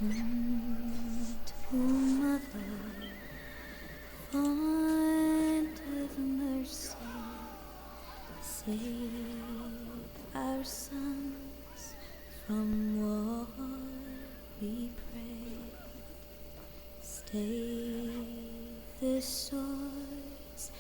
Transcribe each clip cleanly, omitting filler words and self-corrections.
To Mother, font of mercy, save our sons from war, we pray. Stay the swords.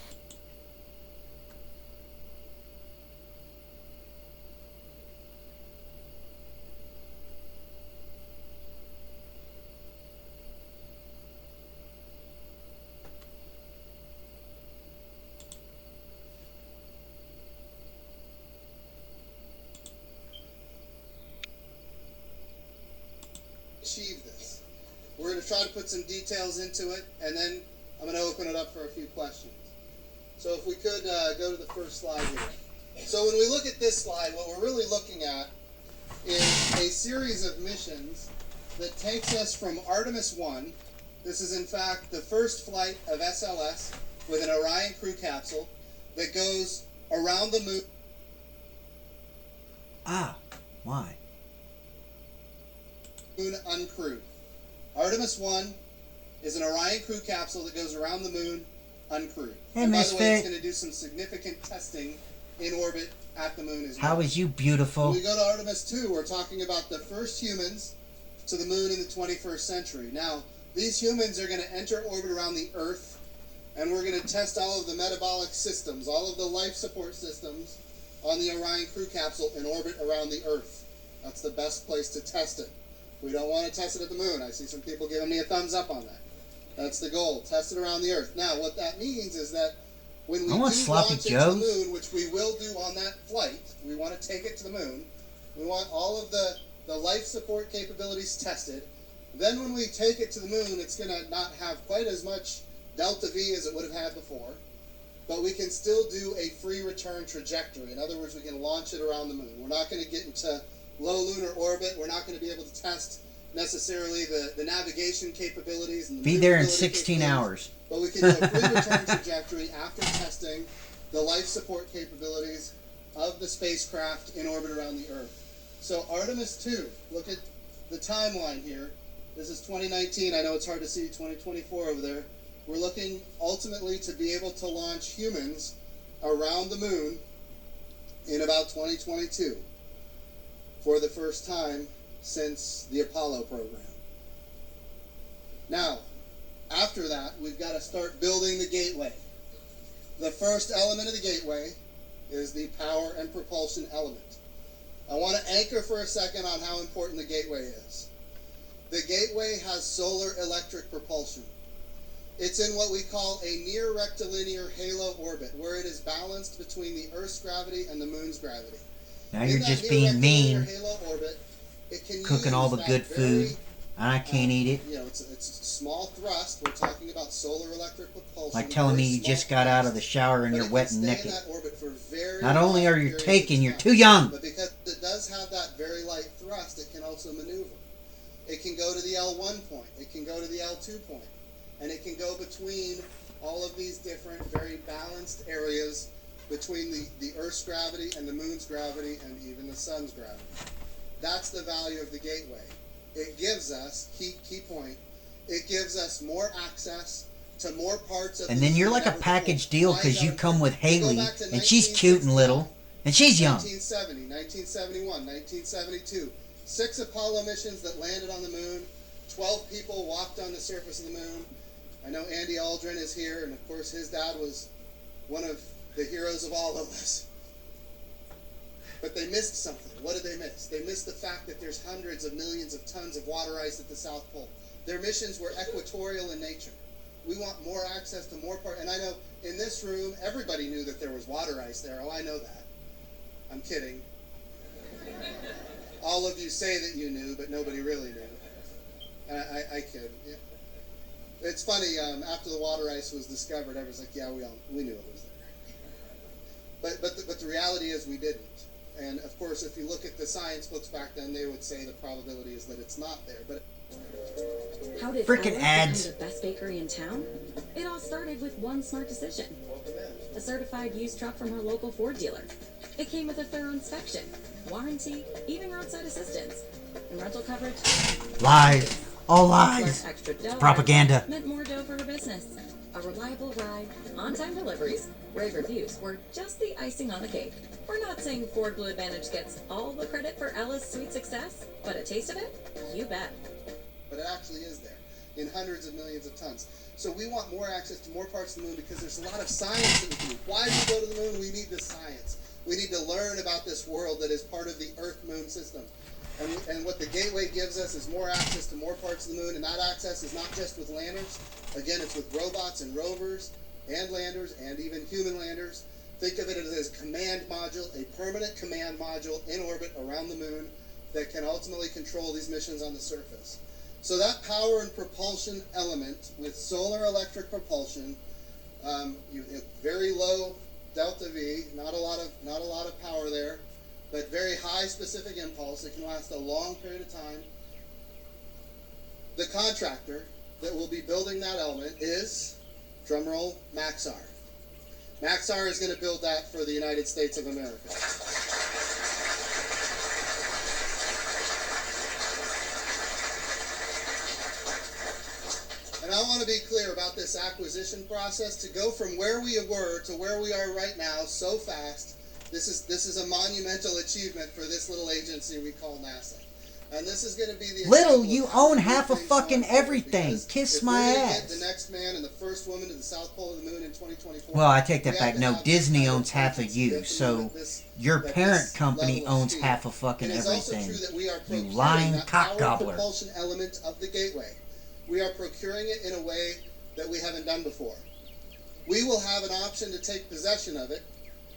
Achieve this. We're going to try to put some details into it, and then I'm going to open it up for a few questions. So if we could go to the first slide here. So when we look at this slide, what we're really looking at is a series of missions that takes us from Artemis 1. This is in fact the first flight of SLS with an Orion crew capsule that goes around the moon. Why? Moon uncrewed. Artemis 1 is an Orion crew capsule that goes around the moon uncrewed. Hey, and by the way, Misfit. it's going to do some significant testing in orbit at the moon as well. How is you beautiful? When we go to Artemis 2, we're talking about the first humans to the moon in the 21st century. Now, these humans are going to enter orbit around the Earth, and we're going to test all of the metabolic systems, all of the life support systems on the Orion crew capsule in orbit around the Earth. That's the best place to test it. We don't want to test it at the moon. I see some people giving me a thumbs up on that. That's the goal. Test it around the Earth. Now, what that means is that when we do launch it to the moon, which we will do on that flight, we want to take it to the moon. We want all of the life support capabilities tested. Then when we take it to the moon, it's going to not have quite as much delta V as it would have had before. But we can still do a free return trajectory. In other words, we can launch it around the moon. We're not going to get into low lunar orbit. We're not going to be able to test necessarily the navigation capabilities. And Be there in 16 hours. But we can do a free return trajectory after testing the life support capabilities of the spacecraft in orbit around the Earth. So Artemis 2, look at the timeline here. This is 2019. I know it's hard to see 2024 over there. We're looking ultimately to be able to launch humans around the moon in about 2022 for the first time since the Apollo program. Now, after that, we've got to start building the gateway. The first element of the gateway is the power and propulsion element. I want to anchor for a second on how important the gateway is. The gateway has solar electric propulsion. It's in what we call a near rectilinear halo orbit, where it is balanced between the Earth's gravity and the Moon's gravity. Now you're just being mean, orbit, it can cooking all the good food. I can't eat it. You know, it's a small thrust. We're talking about solar electric propulsion. Like telling me you just got out of the shower and you're wet and naked. Not only are you taken, you're too young. But because it does have that very light thrust, it can also maneuver. It can go to the L1 point. It can go to the L2 point. And it can go between all of these different, very balanced areas between the Earth's gravity and the Moon's gravity and even the Sun's gravity. That's the value of the gateway. It gives us, key point, it gives us more access to more parts of the And then you're like a package deal because you come with Haley, and she's cute and little, and she's young. 1970, 1971, 1972. 6 Apollo missions that landed on the moon. 12 people walked on the surface of the moon. I know Andy Aldrin is here, and of course his dad was one of the heroes of all of us. But they missed something. What did they miss? They missed the fact that there's hundreds of millions of tons of water ice at the South Pole. Their missions were equatorial in nature. We want more access to more and I know in this room, everybody knew that there was water ice there. Oh, I know that. I'm kidding. All of you say that you knew, but nobody really knew. I kid. Yeah. It's funny, after the water ice was discovered, everyone's like, yeah, we knew it was there. But the reality is we didn't. And of course, if you look at the science books back then, they would say the probability is that it's not there. But how did frickin' ads become the best bakery in town? It all started with one smart decision. A certified used truck from her local Ford dealer. It came with a thorough inspection, warranty, even roadside assistance, and rental coverage. Live. All Plus lies. extra dough Propaganda. meant more dough for her business. A reliable ride, on-time deliveries, rave reviews were just the icing on the cake. We're not saying Ford Blue Advantage gets all the credit for Ella's sweet success, but a taste of it? You bet. But it actually is there in hundreds of millions of tons. So we want more access to more parts of the moon because there's a lot of science that we can do. Why do we go to the moon? We need this science. We need to learn about this world that is part of the Earth-Moon system. And what the Gateway gives us is more access to more parts of the moon, and that access is not just with landers. Again, it's with robots and rovers and landers and even human landers. Think of it as a command module, a permanent command module in orbit around the moon that can ultimately control these missions on the surface. So that power and propulsion element with solar electric propulsion, very low delta V, not a lot of power there, but very high specific impulse. It can last a long period of time. The contractor that will be building that element is, drumroll, Maxar. Maxar is going to build that for the United States of America. And I want to be clear about this acquisition process. To go from where we were to where we are right now so fast, this is a monumental achievement for this little agency we call NASA. And this is going to be the Little, you own half of fucking everything. Kiss my ass. Get the next man and the first woman to the South Pole of the moon in 2024. Well, I take that back. No, Disney owns half of you, so your parent company owns half of fucking everything. You lying cock gobbler. Propulsion element of the Gateway. We are procuring it in a way that we haven't done before. We will have an option to take possession of it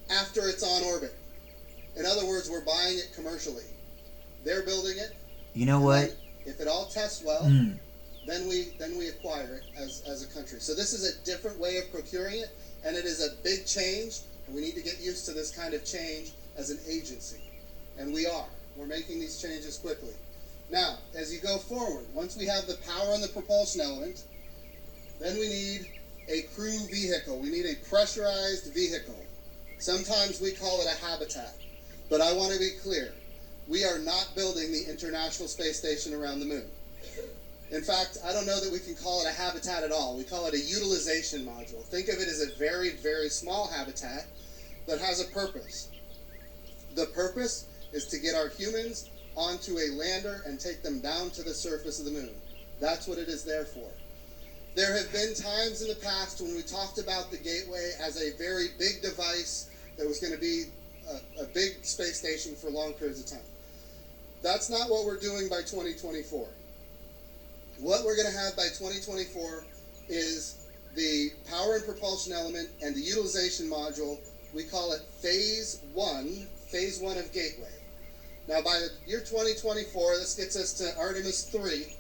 after it's on orbit. In other words, we're buying it commercially. They're building it. You know what? If it all tests well, then we acquire it as a country. So this is a different way of procuring it, and it is a big change, and we need to get used to this kind of change as an agency. And we are. We're making these changes quickly. Now, as you go forward, once we have the power and the propulsion element, then we need a crew vehicle. We need a pressurized vehicle. Sometimes we call it a habitat. But I want to be clear. We are not building the International Space Station around the moon. In fact, I don't know that we can call it a habitat at all. We call it a utilization module. Think of it as a very, very small habitat that has a purpose. The purpose is to get our humans onto a lander and take them down to the surface of the moon. That's what it is there for. There have been times in the past when we talked about the Gateway as a very big device that was going to be a big space station for long periods of time. That's not what we're doing by 2024. What we're going to have by 2024 is the power and propulsion element and the utilization module. We call it phase one of Gateway. Now by the year 2024, this gets us to Artemis 3.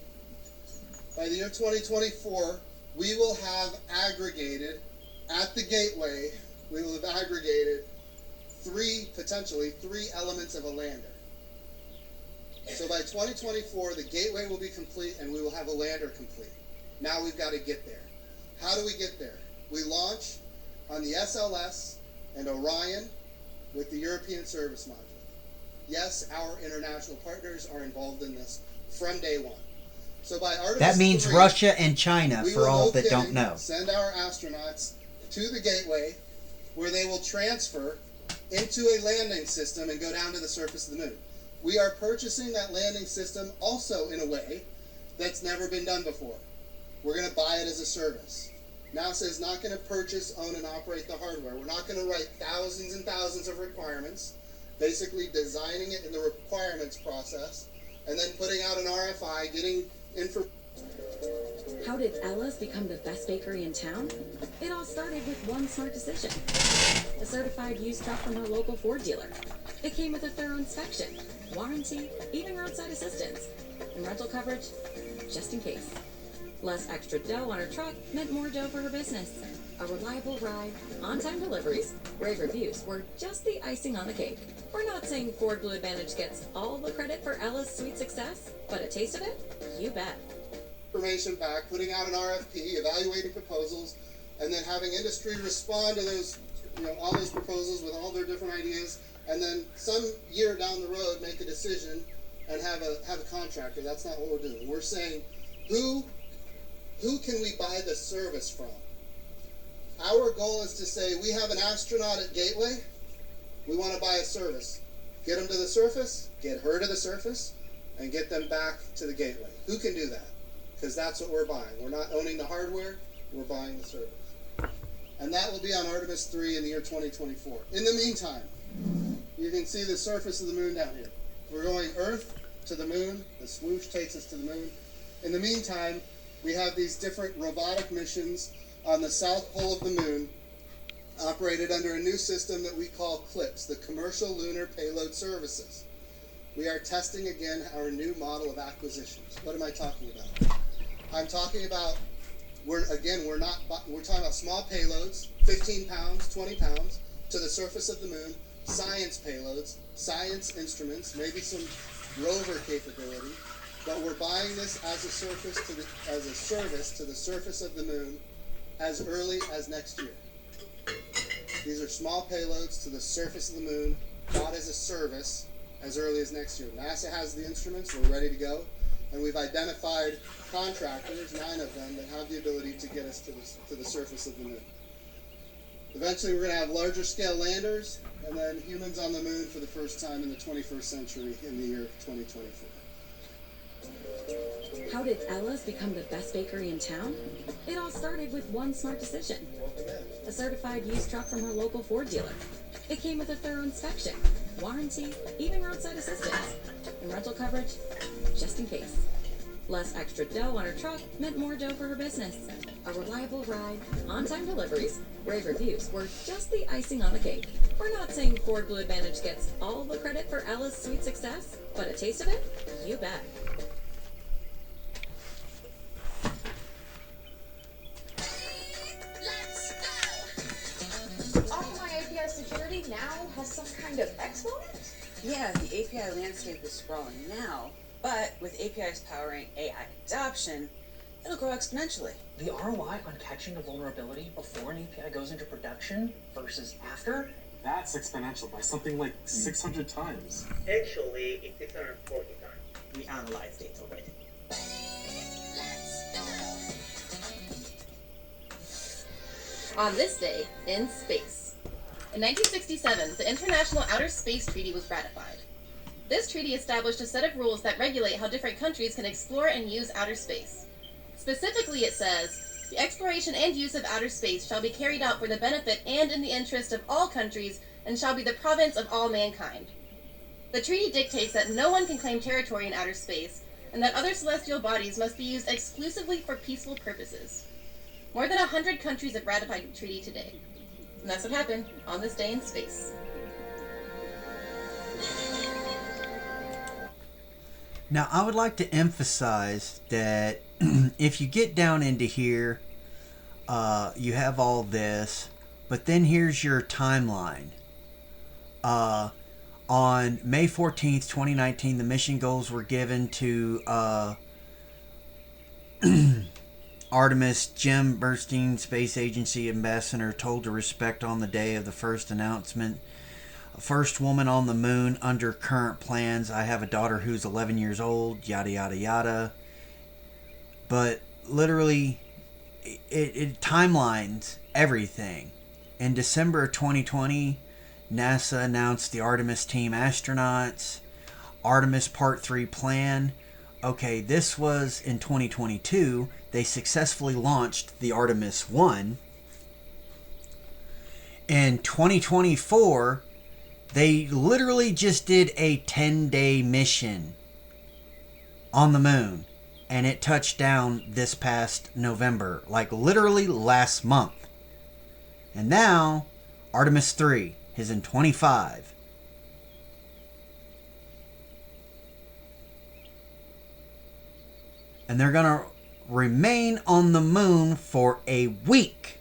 By the year 2024, we will have aggregated at the Gateway, we will have aggregated potentially three elements of a lander. So by 2024, the Gateway will be complete and we will have a lander complete. Now we've got to get there. How do we get there? We launch on the SLS and Orion with the European Service Module. Yes, our international partners are involved in this from day one. So by Artemis That means 3, Russia and China, we for will, all no that kidding, don't know. send our astronauts to the Gateway where they will transfer into a landing system and go down to the surface of the moon. We are purchasing that landing system also in a way that's never been done before. We're going to buy it as a service. NASA is not going to purchase, own, and operate the hardware. We're not going to write thousands and thousands of requirements, basically designing it in the requirements process, and then putting out an RFI, getting information. How did Ella's become the best bakery in town? It all started with one smart decision. A certified used truck from her local Ford dealer. It came with a thorough inspection, warranty, even roadside assistance, and rental coverage, just in case. Less extra dough on her truck meant more dough for her business. A reliable ride, on-time deliveries, rave reviews were just the icing on the cake. We're not saying Ford Blue Advantage gets all the credit for Ella's sweet success, but a taste of it? You bet. Information back, putting out an RFP, evaluating proposals, and then having industry respond to those, all those proposals with all their different ideas, and then some year down the road make a decision and have a contractor. That's not what we're doing. We're saying Who can we buy the service from? Our goal is to say, we have an astronaut at Gateway. We want to buy a service. Get them to the surface, get her to the surface, and get them back to the Gateway. Who can do that? Because that's what we're buying. We're not owning the hardware, we're buying the service. And that will be on Artemis 3 in the year 2024. In the meantime, you can see the surface of the moon down here. We're going Earth to the moon. The swoosh takes us to the moon. In the meantime, we have these different robotic missions on the south pole of the moon, operated under a new system that we call CLPS, the Commercial Lunar Payload Services. We are testing again our new model of acquisitions. What am I talking about? I'm talking about, we're talking about small payloads, 15 pounds, 20 pounds, to the surface of the moon, science payloads, science instruments, maybe some rover capability, but we're buying this as a service to the surface of the moon as early as next year. These are small payloads to the surface of the moon, bought as a service as early as next year. NASA has the instruments, we're ready to go, and we've identified contractors, 9 of them, that have the ability to get us to the surface of the moon. Eventually we're going to have larger scale landers, and then humans on the moon for the first time in the 21st century in the year 2024. How did Ella's become the best bakery in town? It all started with one smart decision. A certified used truck from her local Ford dealer. It came with a thorough inspection, warranty, even roadside assistance, and rental coverage, just in case. Less extra dough on her truck meant more dough for her business. A reliable ride, on-time deliveries, rave reviews were just the icing on the cake. We're not saying Ford Blue Advantage gets all the credit for Ella's sweet success, but a taste of it? You bet. Security now has some kind of exponent? Yeah, the API landscape is sprawling now, but with APIs powering AI adoption, it'll grow exponentially. The ROI on catching a vulnerability before an API goes into production versus after? That's exponential by something like 600 times. Actually, it's 640 times. We analyzed it already. On this day in space. In 1967, the International Outer Space Treaty was ratified. This treaty established a set of rules that regulate how different countries can explore and use outer space. Specifically, it says, the exploration and use of outer space shall be carried out for the benefit and in the interest of all countries and shall be the province of all mankind. The treaty dictates that no one can claim territory in outer space and that other celestial bodies must be used exclusively for peaceful purposes. More than 100 countries have ratified the treaty today. And that's what happened on this day in space. Now, I would like to emphasize that if you get down into here, you have all this, but then here's your timeline. On May 14th, 2019, the mission goals were given to Artemis. Jim Bernstein, Space Agency Ambassador, told to respect on the day of the first announcement. First woman on the moon under current plans. I have a daughter who's 11 years old, yada, yada, yada. But literally, it timelines everything. In December of 2020, NASA announced the Artemis team astronauts, Artemis Part 3 plan. Okay, this was in 2022. They successfully launched the Artemis 1. In 2024, they literally just did a 10-day mission on the moon. And it touched down this past November. Like literally last month. And now, Artemis 3 is in 25. And they're going to remain on the moon for a week.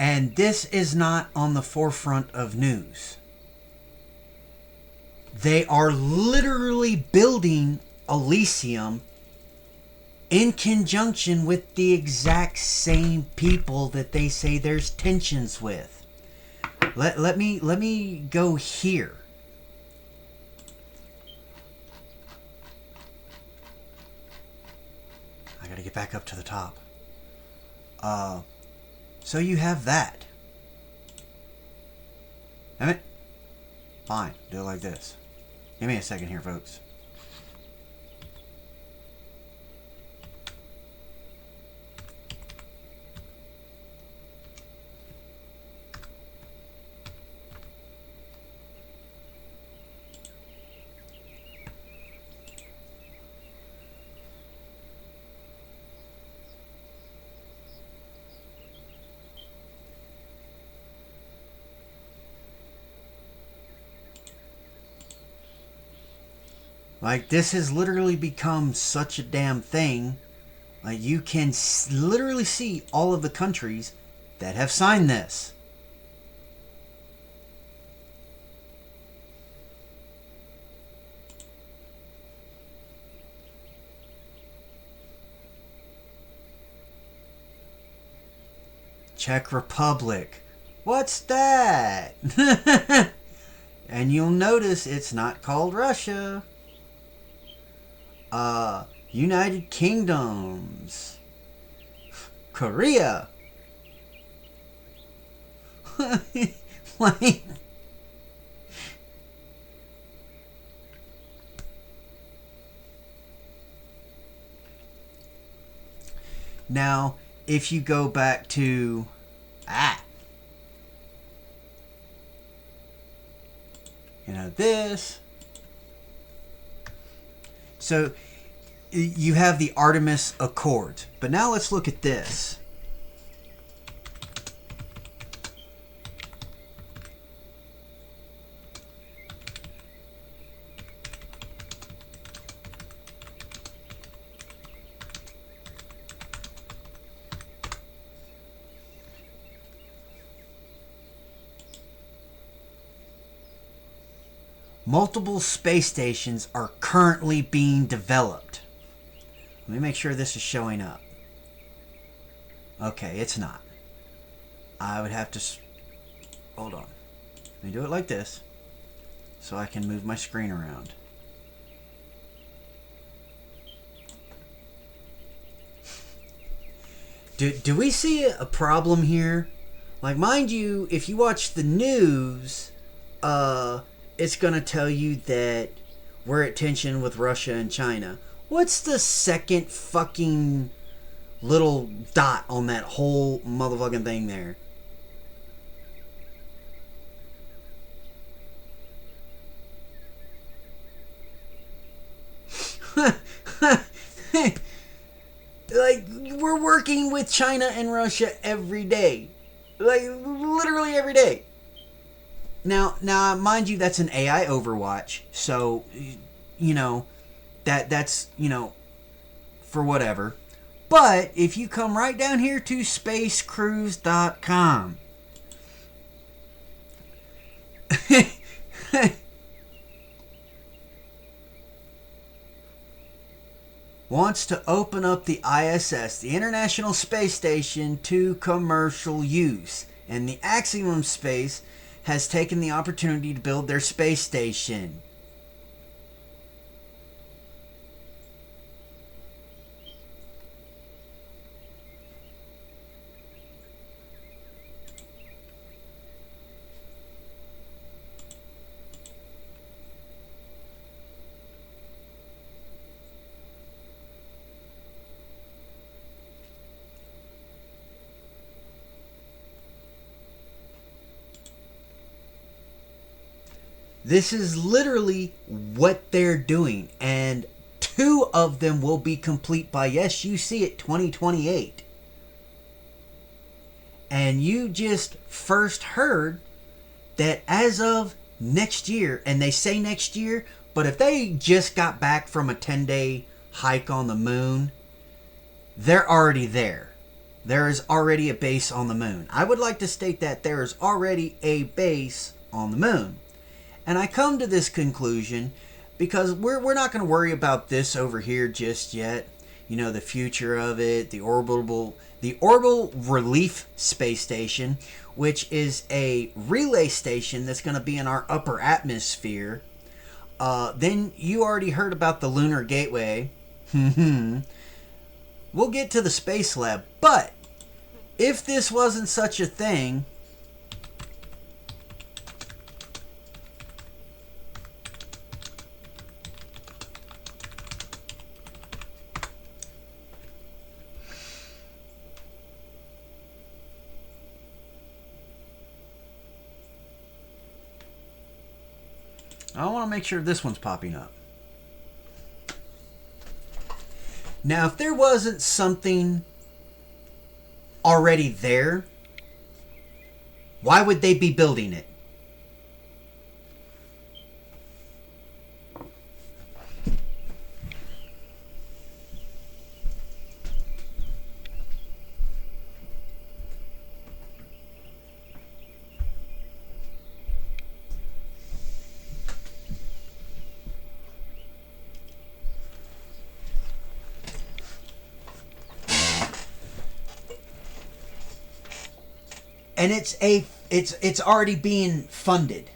And this is not on the forefront of news. They are literally building Elysium in conjunction with the exact same people that they say there's tensions with. Let me go here. I gotta get back up to the top. So you have that. Damn it. Fine, do it like this. Give me a second here, folks. Like, this has literally become such a damn thing. Like, you can literally see all of the countries that have signed this. Czech Republic. What's that? And you'll notice it's not called Russia. United Kingdoms. Korea. Like, now, if you go back to this. So you have the Artemis Accords. But now let's look at this. Multiple space stations are currently being developed. Let me make sure this is showing up. Okay, it's not. I would have to... Hold on. Let me do it like this so I can move my screen around. Do we see a problem here? Like, mind you, if you watch the news, it's going to tell you that we're at tension with Russia and China. What's the second fucking little dot on that whole motherfucking thing there? Like, we're working with China and Russia every day. Like, literally every day. Now, mind you, that's an AI Overwatch, so, you know, that's, you know, for whatever. But if you come right down here to spacecruise.com, wants to open up the ISS, the International Space Station, to commercial use. And the Elysium Space has taken the opportunity to build their space station. This is literally what they're doing, and 2 of them will be complete by, yes, you see it, 2028. And you just first heard that as of next year, and they say next year, but if they just got back from a 10-day hike on the moon, they're already there. There is already a base on the moon. I would like to state that there is already a base on the moon. And I come to this conclusion because we're not going to worry about this over here just yet. You know, the future of it, the orbital relief space station, which is a relay station that's going to be in our upper atmosphere. Then you already heard about the Lunar Gateway. We'll get to the Space Lab. But if this wasn't such a thing, I want to make sure this one's popping up. Now, if there wasn't something already there, why would they be building it? And it's already being funded.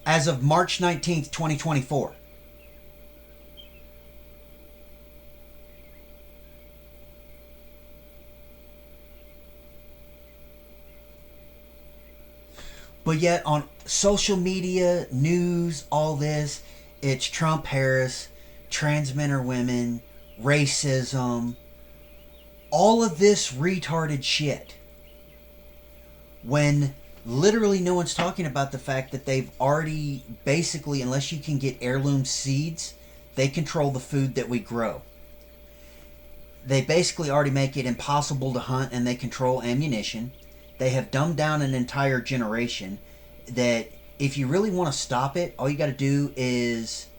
As of March 19th, 2024. But yet on social media, news, all this, it's Trump, Harris, trans men or women, racism, all of this retarded shit. When literally no one's talking about the fact that they've already, basically, unless you can get heirloom seeds, they control the food that we grow. They basically already make it impossible to hunt, and they control ammunition. They have dumbed down an entire generation that if you really want to stop it, all you got to do is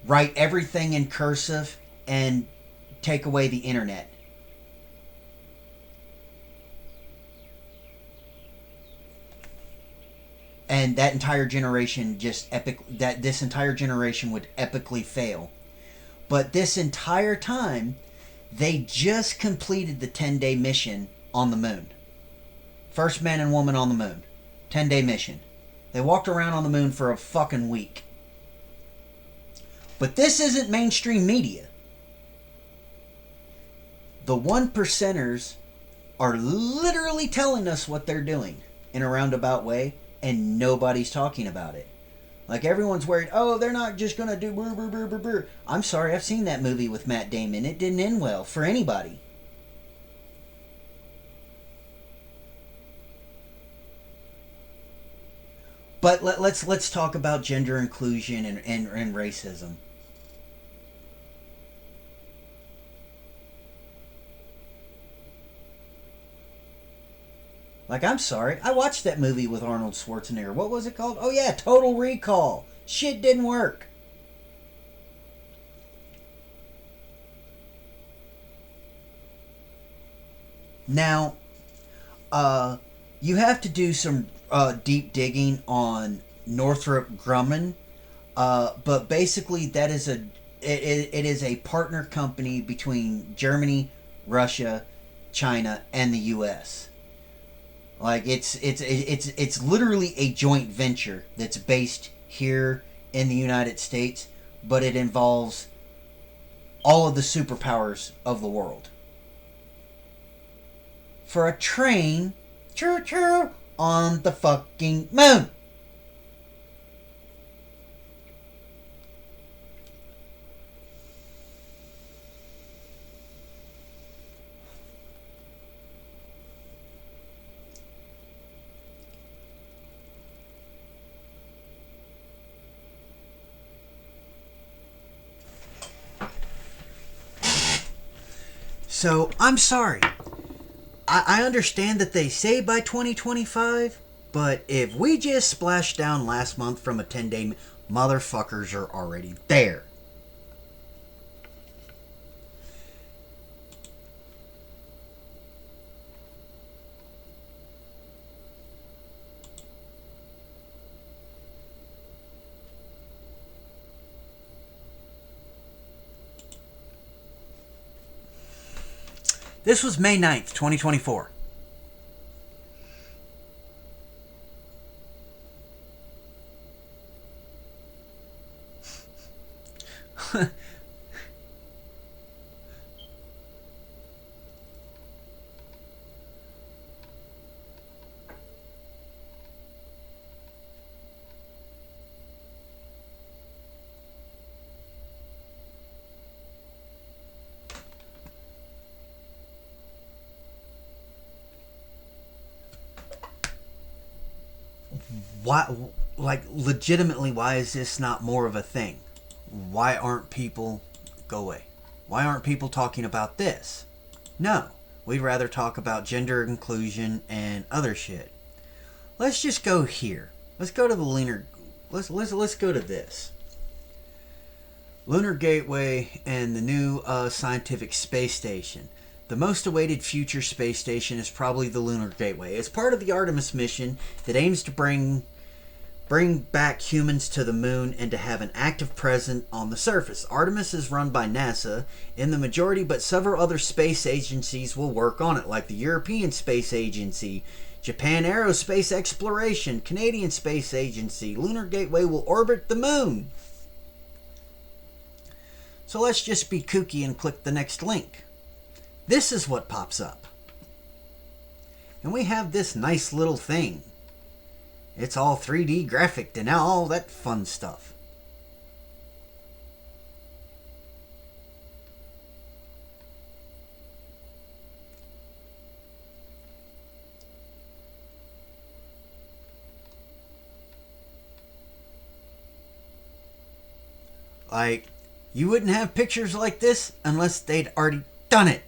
write everything in cursive and take away the internet. And that entire generation this entire generation would epically fail. But this entire time, they just completed the 10-day mission on the moon. First man and woman on the moon. 10-day mission. They walked around on the moon for a fucking week. But this isn't mainstream media. The 1%ers are literally telling us what they're doing in a roundabout way, and nobody's talking about it. Like, everyone's worried, oh, they're not just going to do brr, brr, brr, brr, brr. I'm sorry, I've seen that movie with Matt Damon. It didn't end well for anybody. But let's talk about gender inclusion and racism. Like, I'm sorry, I watched that movie with Arnold Schwarzenegger. What was it called? Oh yeah, Total Recall. Shit didn't work. Now, you have to do some deep digging on Northrop Grumman, but basically that is it is a partner company between Germany, Russia, China, and the U.S. Like, it's literally a joint venture that's based here in the United States, but it involves all of the superpowers of the world. For a train, choo-choo, on the fucking moon. So, I'm sorry. I understand that they say by 2025, but if we just splashed down last month from a 10-day, motherfuckers are already there. This was May 9th, 2024. Why, like, legitimately, why is this not more of a thing? Why aren't people... Go away. Why aren't people talking about this? No. We'd rather talk about gender inclusion and other shit. Let's just go here. Let's go to the lunar... Let's go to this. Lunar Gateway and the new scientific space station. The most awaited future space station is probably the Lunar Gateway. It's part of the Artemis mission that aims to bring back humans to the moon and to have an active presence on the surface. Artemis is run by NASA in the majority, but several other space agencies will work on it, like the European Space Agency, Japan Aerospace Exploration, Canadian Space Agency. Lunar Gateway will orbit the moon. So let's just be kooky and click the next link. This is what pops up. And we have this nice little thing. It's all 3D graphic and all that fun stuff. Like, you wouldn't have pictures like this unless they'd already done it.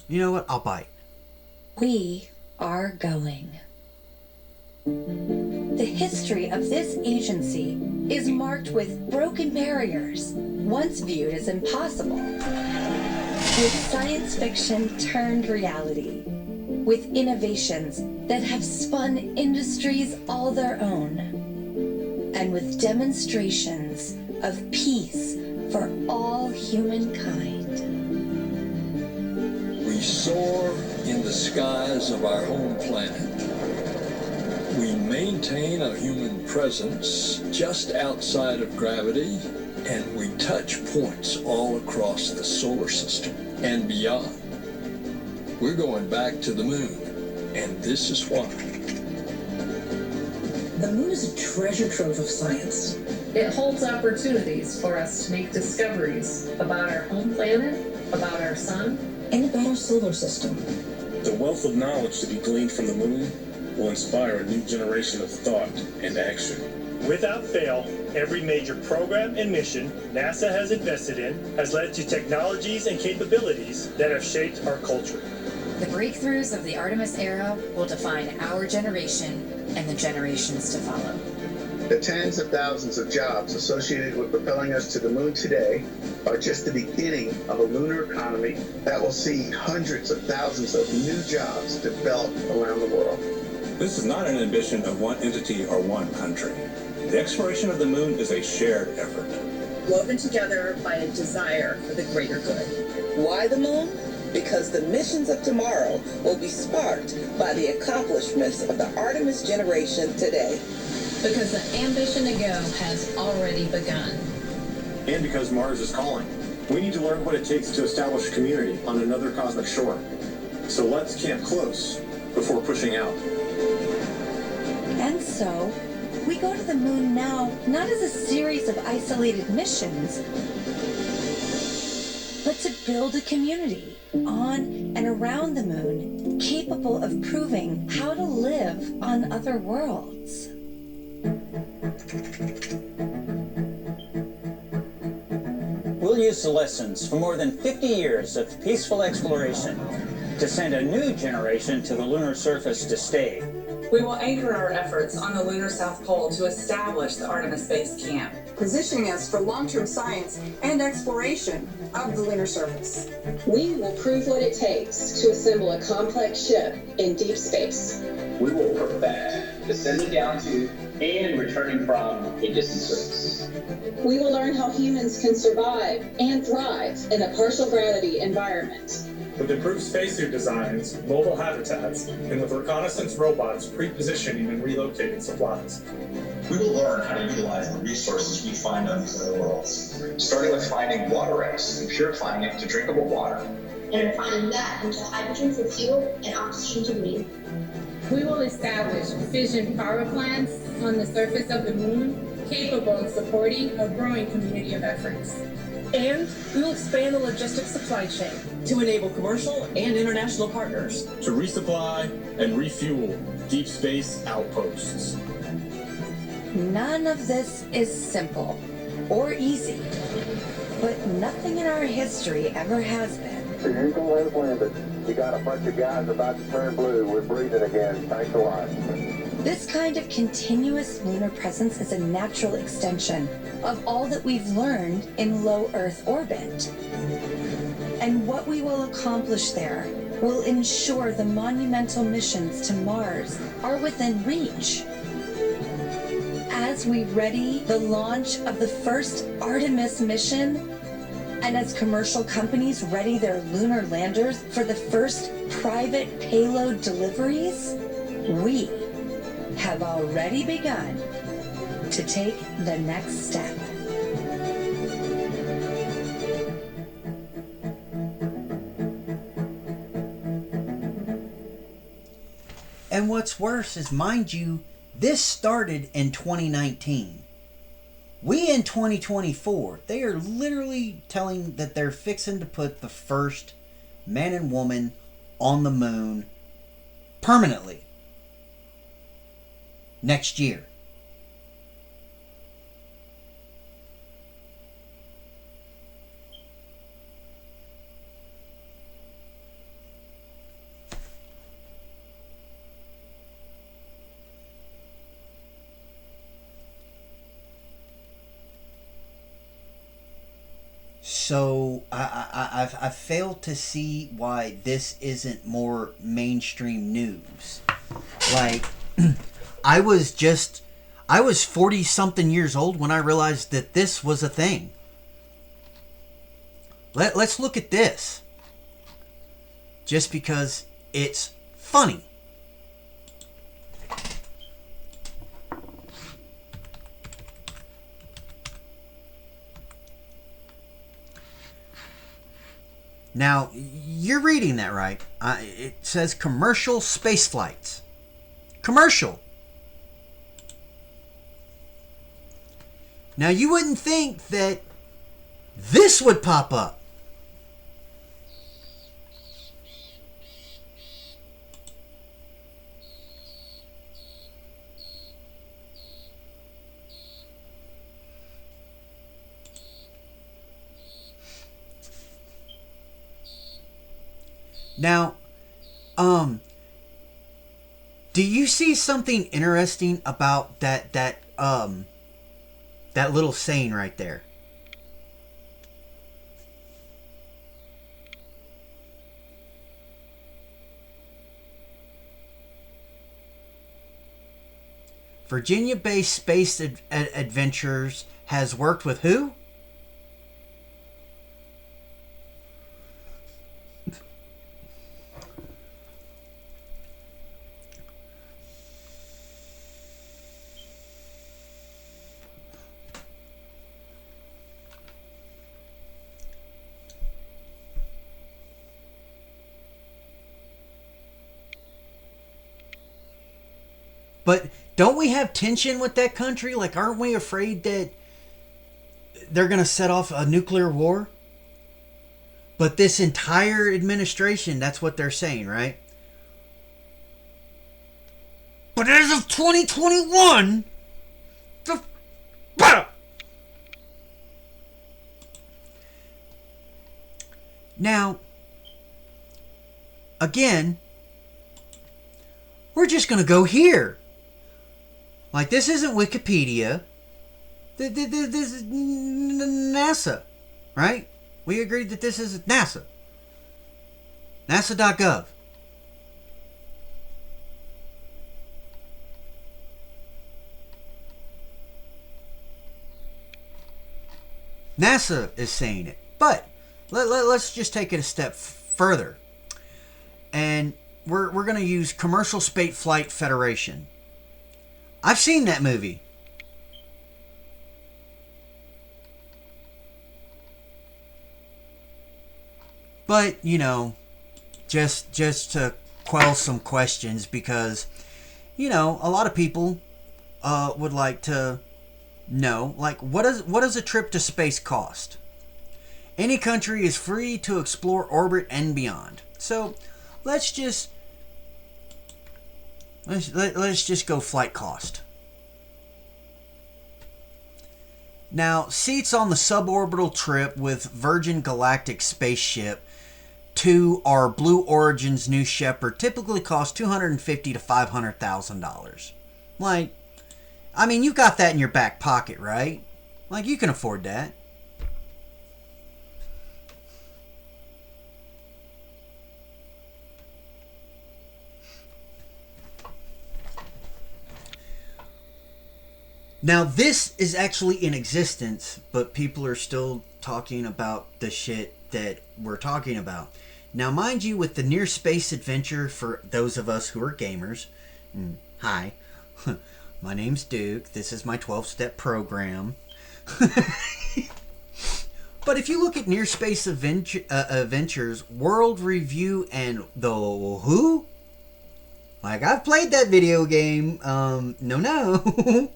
You know what? I'll bite. We are going. The history of this agency is marked with broken barriers, once viewed as impossible, with science fiction turned reality, with innovations that have spun industries all their own, and with demonstrations of peace for all humankind. We soar in the skies of our home planet. We maintain a human presence just outside of gravity, and we touch points all across the solar system and beyond. We're going back to the moon, and this is why. The moon is a treasure trove of science. It holds opportunities for us to make discoveries about our home planet, about our sun, and about our solar system. The wealth of knowledge to be gleaned from the moon will inspire a new generation of thought and action. Without fail, every major program and mission NASA has invested in has led to technologies and capabilities that have shaped our culture. The breakthroughs of the Artemis era will define our generation and the generations to follow. The tens of thousands of jobs associated with propelling us to the moon today are just the beginning of a lunar economy that will see hundreds of thousands of new jobs develop around the world. This is not an ambition of one entity or one country. The exploration of the moon is a shared effort. Woven together by a desire for the greater good. Why the moon? Because the missions of tomorrow will be sparked by the accomplishments of the Artemis generation today. Because the ambition to go has already begun. And because Mars is calling. We need to learn what it takes to establish a community on another cosmic shore. So let's camp close before pushing out. And so, we go to the moon now, not as a series of isolated missions, but to build a community on and around the moon capable of proving how to live on other worlds. We'll use the lessons from more than 50 years of peaceful exploration to send a new generation to the lunar surface to stay. We will anchor our efforts on the lunar South Pole to establish the Artemis Base Camp, positioning us for long-term science and exploration of the lunar surface. We will prove what it takes to assemble a complex ship in deep space. We will perfect descending down to and returning from a distant surface. We will learn how humans can survive and thrive in a partial gravity environment. With improved spacesuit designs, mobile habitats, and with reconnaissance robots pre-positioning and relocating supplies. We will learn how to utilize the resources we find on these other worlds, starting with finding water ice and purifying it to drinkable water. And refining that into hydrogen for fuel and oxygen to breathe. We will establish fission power plants on the surface of the moon, capable of supporting a growing community of efforts. And we will expand the logistics supply chain to enable commercial and international partners to resupply and refuel deep space outposts. None of this is simple or easy, but nothing in our history ever has been. Houston, has landed. You got a bunch of guys about to turn blue. We're breathing again. Thanks a lot. This kind of continuous lunar presence is a natural extension of all that we've learned in low Earth orbit. And what we will accomplish there will ensure the monumental missions to Mars are within reach. As we ready the launch of the first Artemis mission, and as commercial companies ready their lunar landers for the first private payload deliveries, we have already begun to take the next step. And what's worse is, mind you, this started in 2019. We in 2024, they are literally telling that they're fixing to put the first man and woman on the moon permanently next year. So I fail to see why this isn't more mainstream news. Like, I was 40 something years old when I realized that this was a thing. Let's look at this. Just because it's funny. Now, you're reading that right. It says commercial space flights. Commercial. Now, you wouldn't think that this would pop up. Now, do you see something interesting about that little saying right there? Virginia-based Space Adventures has worked with who? But don't we have tension with that country? Like, aren't we afraid that they're going to set off a nuclear war? But this entire administration, that's what they're saying, right? But as of 2021, now, again, we're just going to go here. Like, this isn't Wikipedia. This is NASA, right? We agreed that this is NASA. NASA.gov. NASA is saying it. But let's just take it a step further. And we're going to use Commercial Space Flight Federation. I've seen that movie. But, you know, just to quell some questions, because, you know, a lot of people would like to know, like, what does a trip to space cost? Any country is free to explore orbit and beyond. So let's just go flight cost. Now, seats on the suborbital trip with Virgin Galactic spaceship to our Blue Origin's New Shepard typically cost $250,000 to $500,000. Like, I mean, you got that in your back pocket, right? Like, you can afford that. Now, this is actually in existence, but people are still talking about the shit that we're talking about. Now, mind you, with the Near Space Adventure, for those of us who are gamers, hi, my name's Duke, this is my 12-step program. But if you look at Near Space Adventures, World Review, and the Who, like, I've played that video game, no.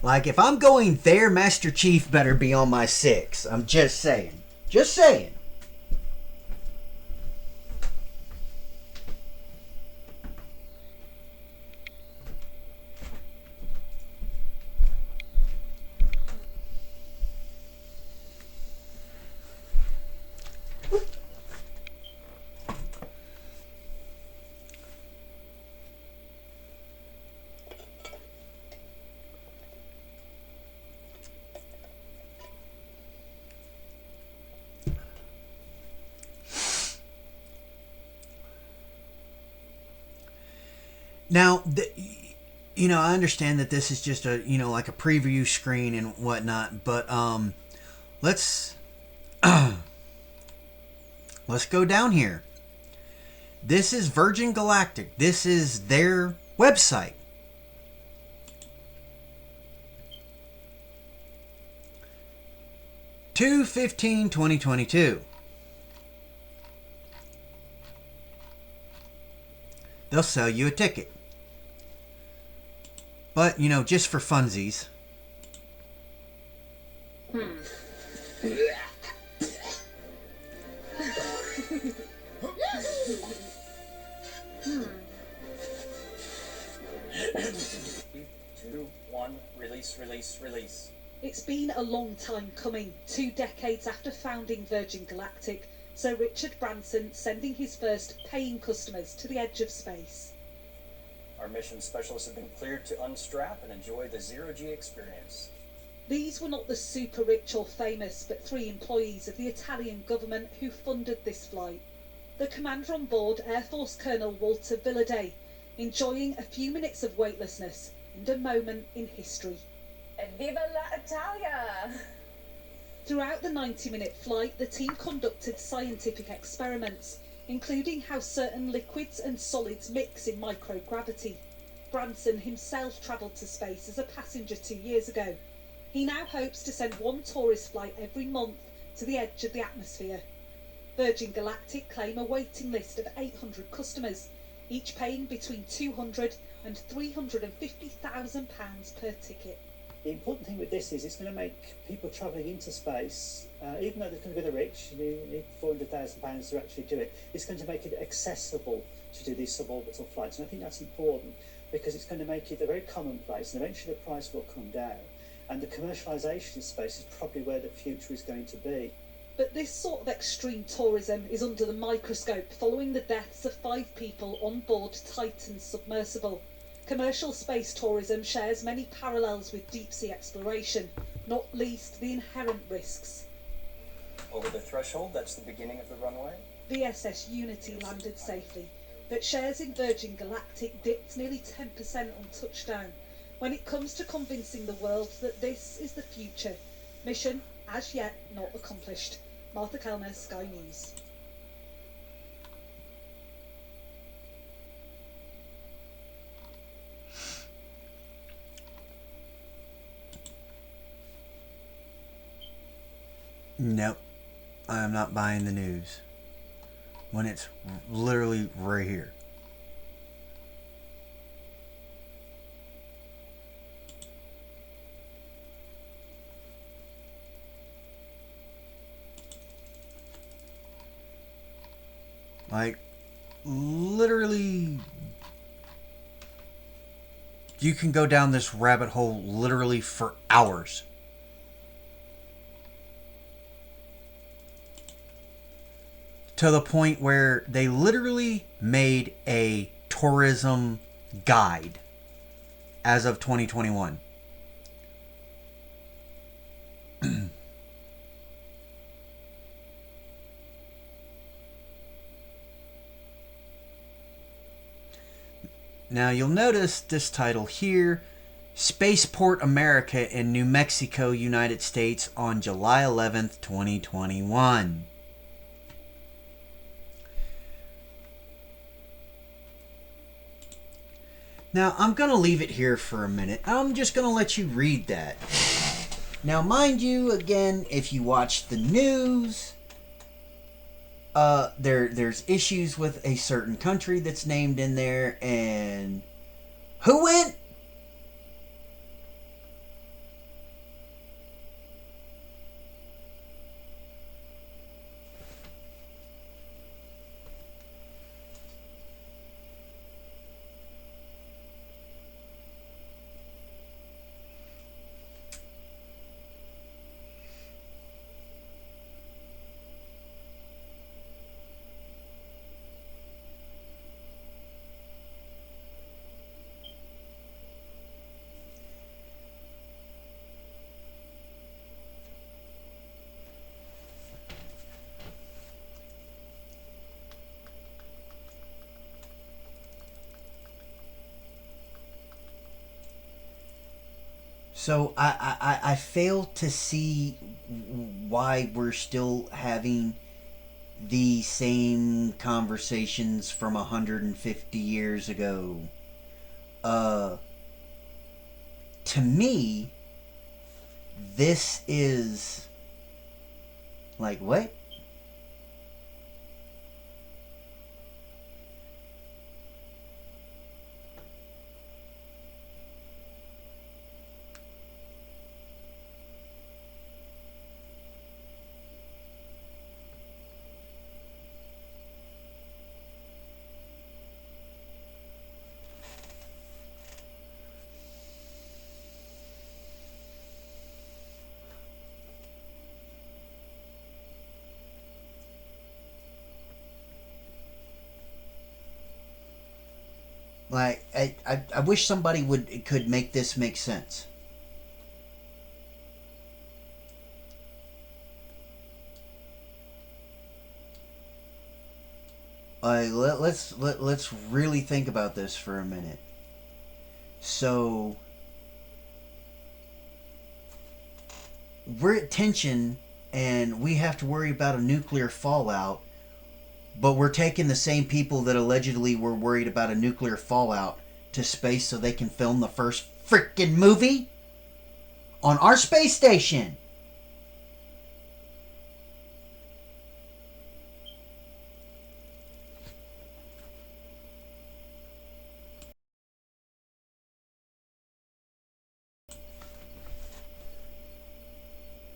Like, if I'm going there, Master Chief better be on my 6. I'm just saying. Just saying. Now, you know, I understand that this is just a, you know, like a preview screen and whatnot, but let's let's go down here. This is Virgin Galactic. This is their website. (2/15/2022). They'll sell you a ticket. But, you know, just for funsies. Two, one, release. It's been a long time coming, 2 decades after founding Virgin Galactic, Sir Richard Branson sending his first paying customers to the edge of space. Our mission specialists have been cleared to unstrap and enjoy the zero-G experience. These were not the super rich or famous, but 3 employees of the Italian government who funded this flight. The commander on board, Air Force Colonel Walter Buliding, enjoying a few minutes of weightlessness and a moment in history. Viva la Italia! Throughout the 90-minute flight, the team conducted scientific experiments, including how certain liquids and solids mix in microgravity. Branson himself travelled to space as a passenger 2 years ago. He now hopes to send 1 tourist flight every month to the edge of the atmosphere. Virgin Galactic claim a waiting list of 800 customers, each paying between £200,000 and £350,000 per ticket. The important thing with this is it's going to make people travelling into space, even though they're going to be the rich, you need £400,000 to actually do it, it's going to make it accessible to do these suborbital flights. And I think that's important because it's going to make it a very commonplace, and eventually the price will come down. And the commercialisation of space is probably where the future is going to be. But this sort of extreme tourism is under the microscope following the deaths of 5 people on board Titan's submersible. Commercial space tourism shares many parallels with deep-sea exploration, not least the inherent risks. Over the threshold, that's the beginning of the runway. VSS Unity landed safely, but shares in Virgin Galactic dipped nearly 10% on touchdown. When it comes to convincing the world that this is the future, mission as yet not accomplished. Martha Kellner, Sky News. Nope, I'm not buying the news when it's literally right here. Like, literally, you can go down this rabbit hole literally for hours. To the point where they literally made a tourism guide as of 2021. Now you'll notice this title here, Spaceport America in New Mexico, United States on July 11th, 2021. Now I'm going to leave it here for a minute. I'm just going to let you read that. Now mind you, again, if you watch the news, there's issues with a certain country that's named in there, and who went? So I fail to see why we're still having the same conversations from 150 years ago. To me, this is like, what? Like, I wish somebody could make this make sense. Let's really think about this for a minute. So we're at tension and we have to worry about a nuclear fallout, but we're taking the same people that allegedly were worried about a nuclear fallout to space so they can film the first freaking movie on our space station.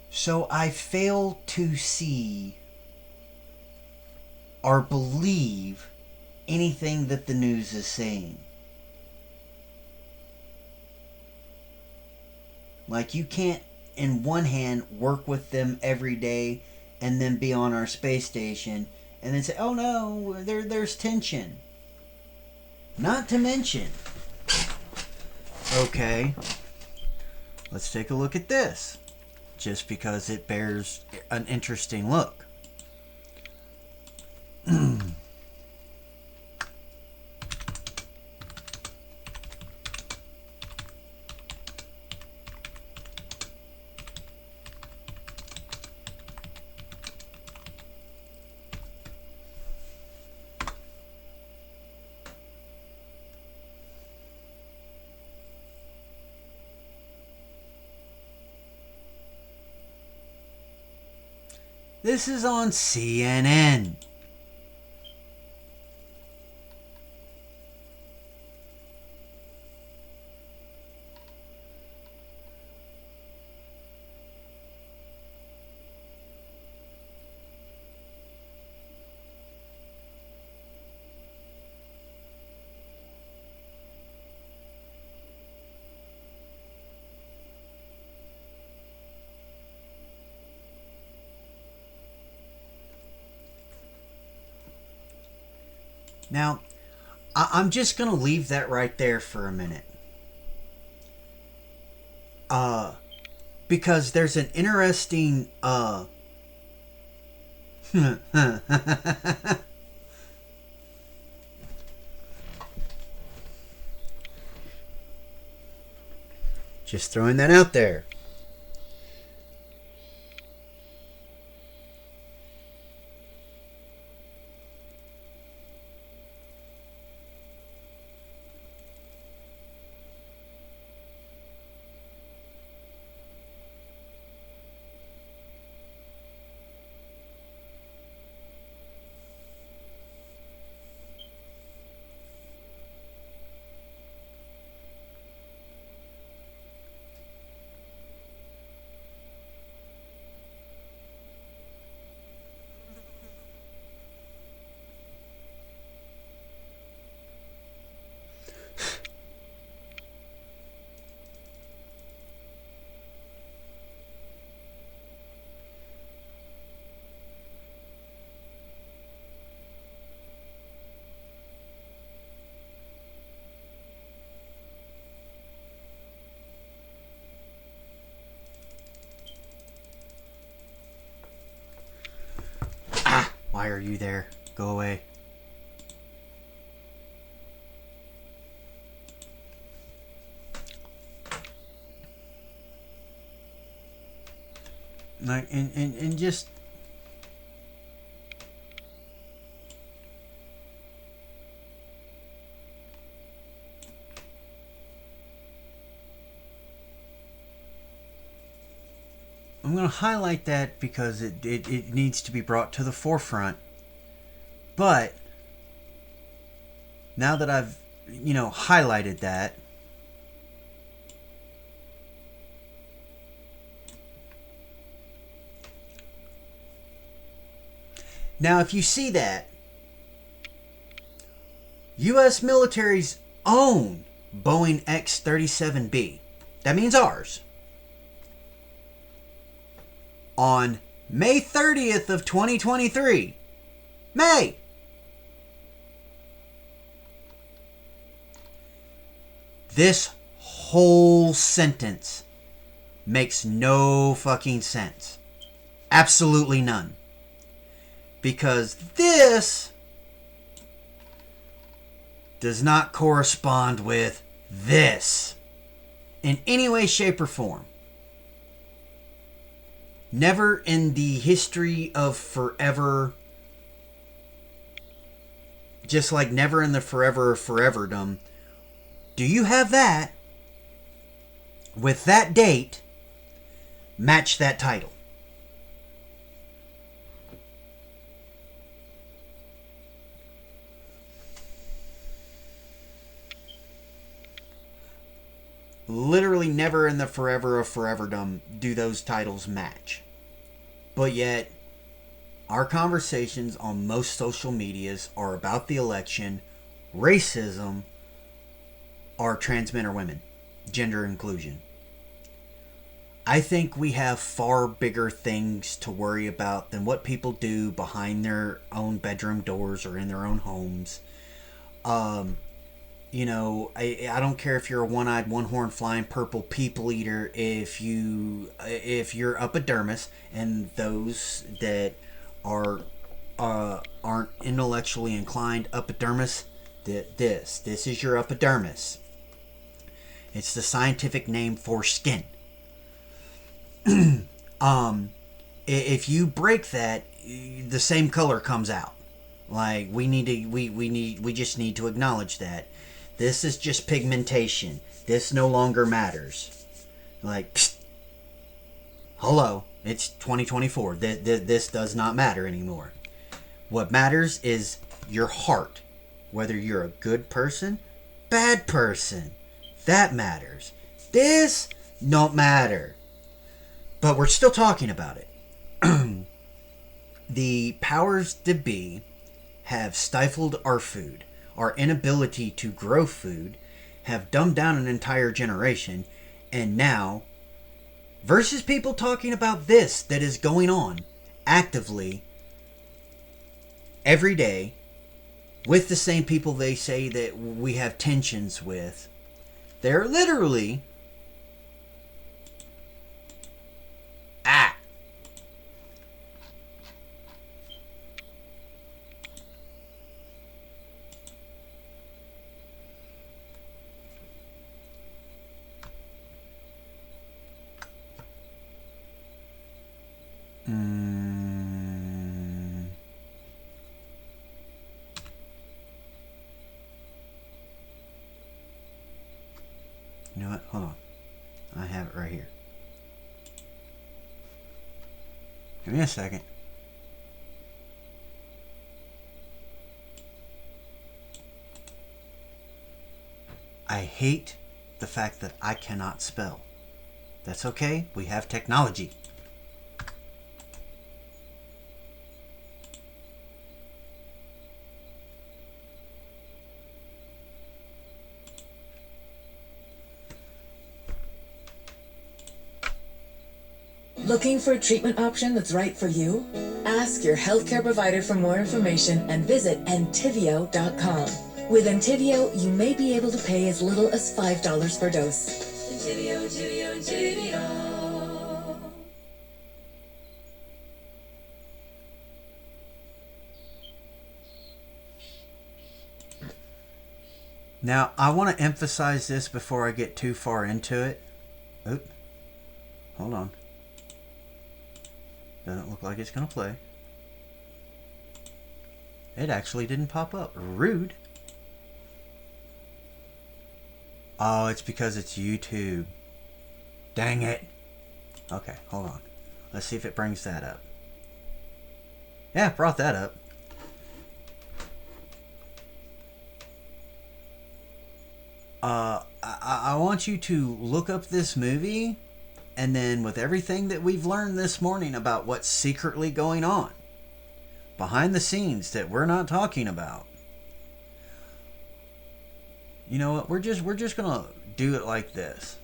So I fail to see or believe anything that the news is saying. Like, you can't, in one hand, work with them every day and then be on our space station and then say, oh no, there's tension. Not to mention, okay, let's take a look at this, just because it bears an interesting look. This is on CNN. Now, I'm just going to leave that right there for a minute. Because there's an interesting, just throwing that out there. Why are you there? Go away. Like, and just I'm going to highlight that because it needs to be brought to the forefront. But now that I've, highlighted that, now if you see that, U.S. military's own Boeing X-37B, that means ours, on May 30th of 2023, May, this whole sentence makes no fucking sense. Absolutely none. Because this does not correspond with this in any way, shape, or form. Never in the history of forever, just like never in the forever of foreverdom, do you have that with that date match that title? Literally never in the forever of foreverdom do those titles match. But yet, our conversations on most social medias are about the election, racism, or trans men or women, gender inclusion. I think we have far bigger things to worry about than what people do behind their own bedroom doors or in their own homes. You know, I don't care if you're a one-eyed, one-horned, flying purple people eater. If you're epidermis, and those that aren't intellectually inclined, epidermis, this is your epidermis. It's the scientific name for skin. If you break that, the same color comes out. Like, we just need to acknowledge that. This is just pigmentation. This no longer matters. Like, psst, hello, it's 2024. This does not matter anymore. What matters is your heart. Whether you're a good person, bad person. That matters. This don't matter. But we're still talking about it. The powers that be have stifled our food. Our inability to grow food have dumbed down an entire generation. And now, versus people talking about this that is going on actively every day with the same people they say that we have tensions with, they're literally You know what? Hold on. I have it right here. Give me a second. I hate the fact that I cannot spell. That's okay. We have technology. Looking for a treatment option that's right for you? Ask your healthcare provider for more information and visit Entivio.com. With Entivio, you may be able to pay as little as $5 per dose. Entivio. Now, I want to emphasize this before I get too far into it. Oop. Hold on. Doesn't look like it's going to play. It actually didn't pop up. Rude. Oh, it's because it's YouTube. Dang it. Okay, hold on. Let's see if it brings that up. Yeah, it brought that up. I want you to look up this movie, and then with everything that we've learned this morning about what's secretly going on behind the scenes that we're not talking about, you know what? We're just gonna do it like this.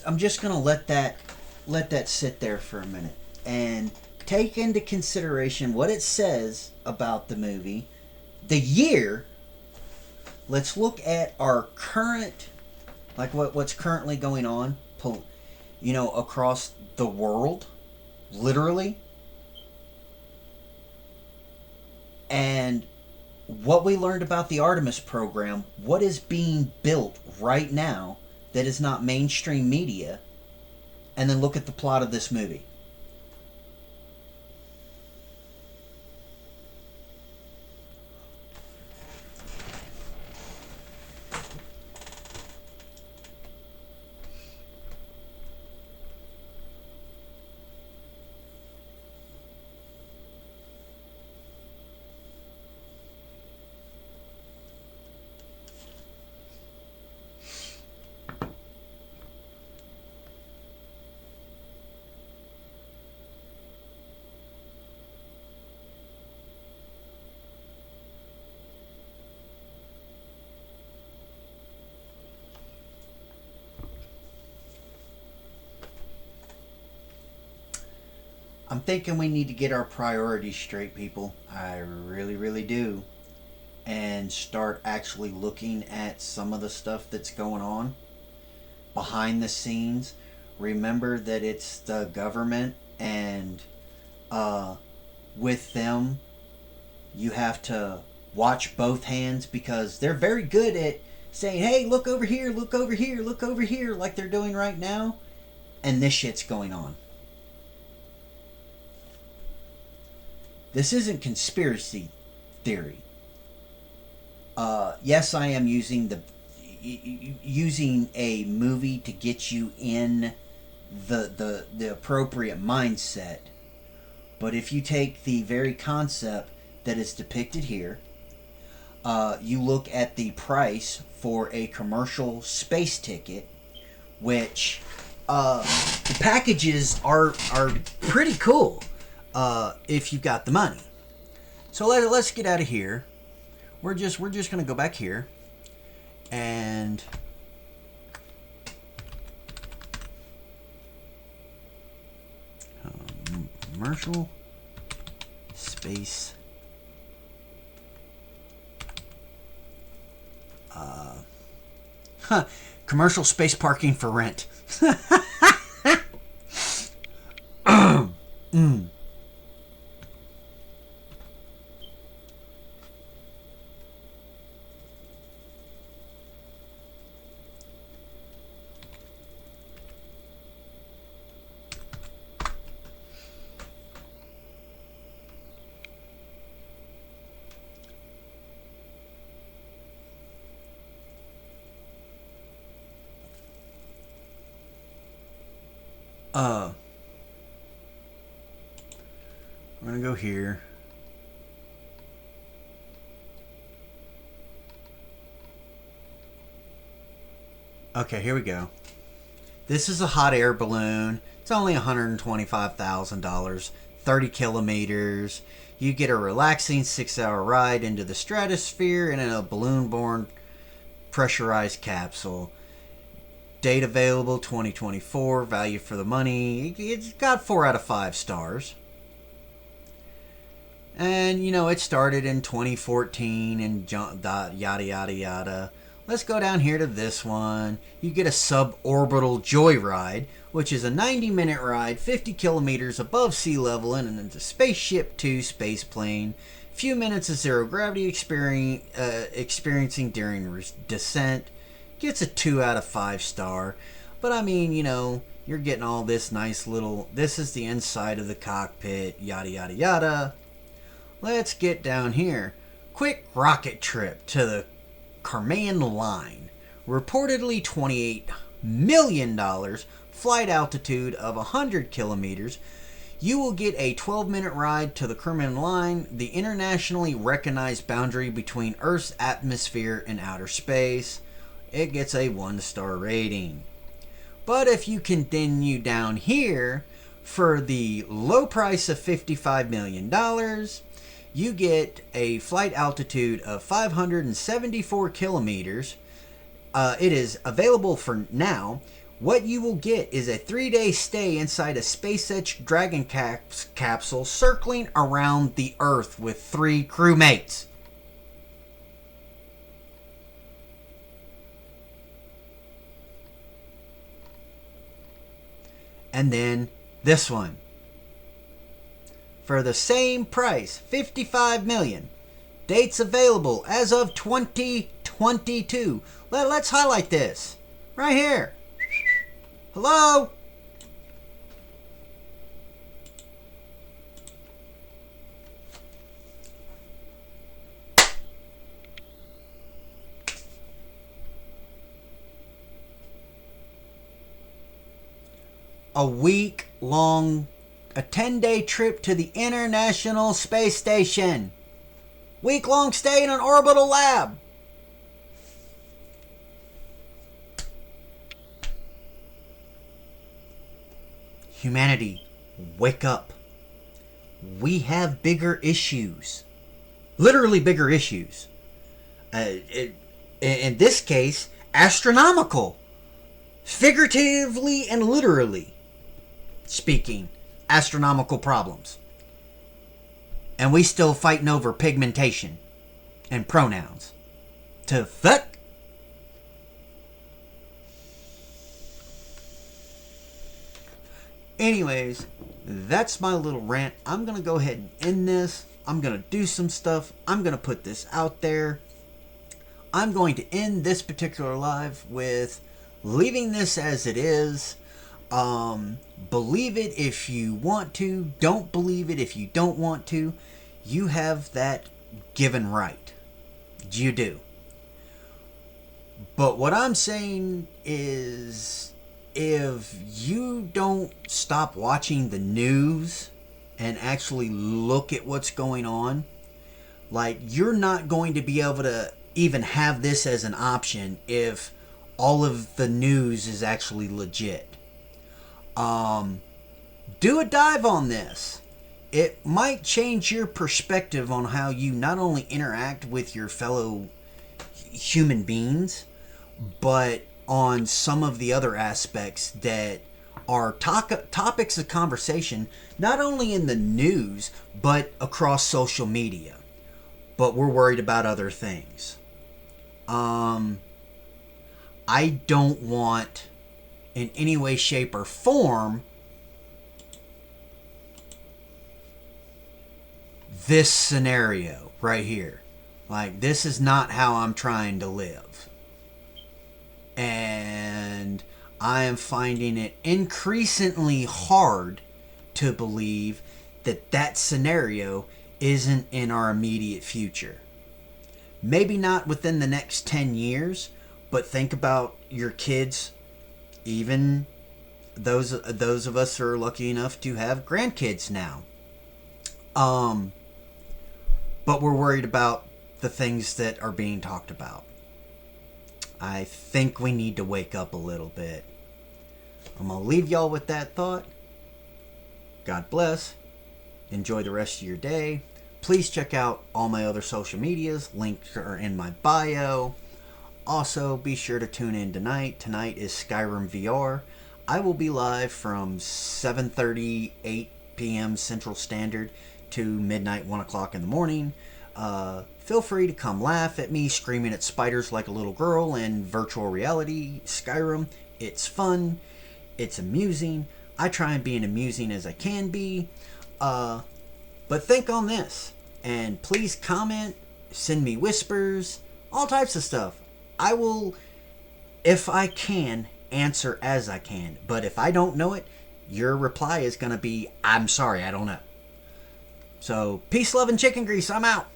I'm just gonna let that sit there for a minute and take into consideration what it says about the movie, the year. Let's look at our current, like what's currently going on, you know, across the world, literally, and what we learned about the Artemis program, what is being built right now that is not mainstream media, and then look at the plot of this movie. I'm thinking we need to get our priorities straight, people. I really, really do. And start actually looking at some of the stuff that's going on behind the scenes. Remember that it's the government, and with them, you have to watch both hands, because they're very good at saying, hey, look over here, look over here, look over here, like they're doing right now. And this shit's going on. This isn't conspiracy theory. Yes, I am using a movie to get you in the appropriate mindset. But if you take the very concept that is depicted here, you look at the price for a commercial space ticket, which the packages are pretty cool if you've got the money. So let's get out of here. We're just gonna go back here and commercial space commercial space parking for rent. I'm gonna go here. Okay, here we go. This is a hot air balloon. It's only $125,000, 30 kilometers. You get a relaxing 6-hour ride into the stratosphere in a balloon-borne pressurized capsule. Date available 2024. Value for the money. It's got 4 out of 5 stars. And, you know, it started in 2014 and yada, yada, yada. Let's go down here to this one. You get a suborbital joyride, which is a 90-minute ride, 50 kilometers above sea level, and it's a Spaceship 2 space plane. Few minutes of zero gravity experiencing during descent. Gets a 2 out of 5 star. But I mean, you know, you're getting all this nice little... This is the inside of the cockpit, yada, yada, yada. Let's get down here. Quick rocket trip to the Kármán line. Reportedly $28 million. Flight altitude of 100 kilometers. You will get a 12-minute ride to the Kármán line, the internationally recognized boundary between Earth's atmosphere and outer space. It gets a 1-star rating. But if you continue down here, for the low price of $55 million, you get a flight altitude of 574 kilometers. It is available for now. What you will get is a 3-day stay inside a SpaceX Dragon capsule circling around the Earth with 3 crewmates. And then this one. For the same price, $55 million. Dates available as of 2022. Let's highlight this. Right here. Hello? A 10-day trip to the International Space Station. Week-long stay in an orbital lab. Humanity, wake up. We have bigger issues. Literally bigger issues. In this case, astronomical. Figuratively and literally speaking. astronomical problems. And we still fighting over pigmentation and pronouns. To fuck. Anyways, that's my little rant. I'm going to go ahead and end this. I'm going to do some stuff. I'm going to put this out there. I'm going to end this particular live with leaving this as it is. Believe it if you want to. Don't believe it if you don't want to. You have that given right. You do. But what I'm saying is, if you don't stop watching the news and actually look at what's going on, like, you're not going to be able to even have this as an option if all of the news is actually legit. Do a dive on this. It might change your perspective on how you not only interact with your fellow human beings, but on some of the other aspects that are topics of conversation, not only in the news, but across social media. But we're worried about other things. I don't want, in any way, shape, or form, this scenario right here. Like, this is not how I'm trying to live. And I am finding it increasingly hard to believe that that scenario isn't in our immediate future. Maybe not within the next 10 years, but think about your kids, even those of us who are lucky enough to have grandkids now. But we're worried about the things that are being talked about. I think we need to wake up a little bit. I'm going to leave y'all with that thought. God bless. Enjoy the rest of your day. Please check out all my other social medias. Links are in my bio. Also, be sure to tune in tonight. Tonight is Skyrim VR. I will be live from 7:30, 8 p.m. Central Standard to midnight, 1 o'clock in the morning. Feel free to come laugh at me screaming at spiders like a little girl in virtual reality Skyrim. It's fun. It's amusing. I try and be as amusing as I can be. But think on this. And please comment, send me whispers, all types of stuff. I will, if I can, answer as I can. But if I don't know it, your reply is going to be, I'm sorry, I don't know. So, peace, love, and chicken grease. I'm out.